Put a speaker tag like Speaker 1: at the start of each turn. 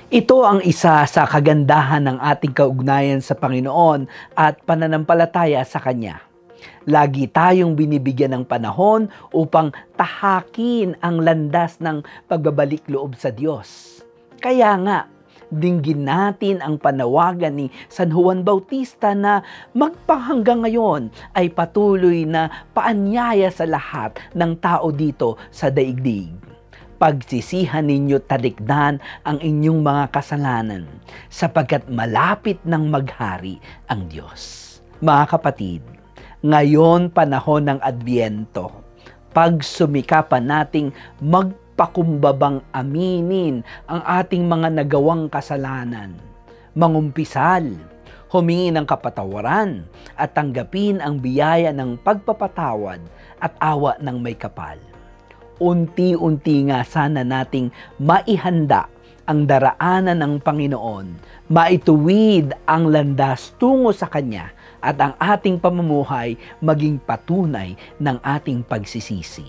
Speaker 1: Ito ang isa sa kagandahan ng ating kaugnayan sa Panginoon at pananampalataya sa Kanya. Lagi tayong binibigyan ng panahon upang tahakin ang landas ng pagbabalik loob sa Diyos. Kaya nga, dinggin natin ang panawagan ni San Juan Bautista na magpahanggang ngayon ay patuloy na paanyaya sa lahat ng tao dito sa daigdig. Pagsisihan ninyo talikdan ang inyong mga kasalanan, sapagkat malapit ng maghari ang Diyos. Mga kapatid, ngayon panahon ng Adbyento, pagsumikapan nating magpakumbabang aminin ang ating mga nagawang kasalanan, mangumpisal, humingi ng kapatawaran, at tanggapin ang biyaya ng pagpapatawad at awa ng may kapal. Unti-unti nga sana nating maihanda ang daraanan ng Panginoon, maituwid ang landas tungo sa Kanya, at ang ating pamumuhay maging patunay ng ating pagsisisi.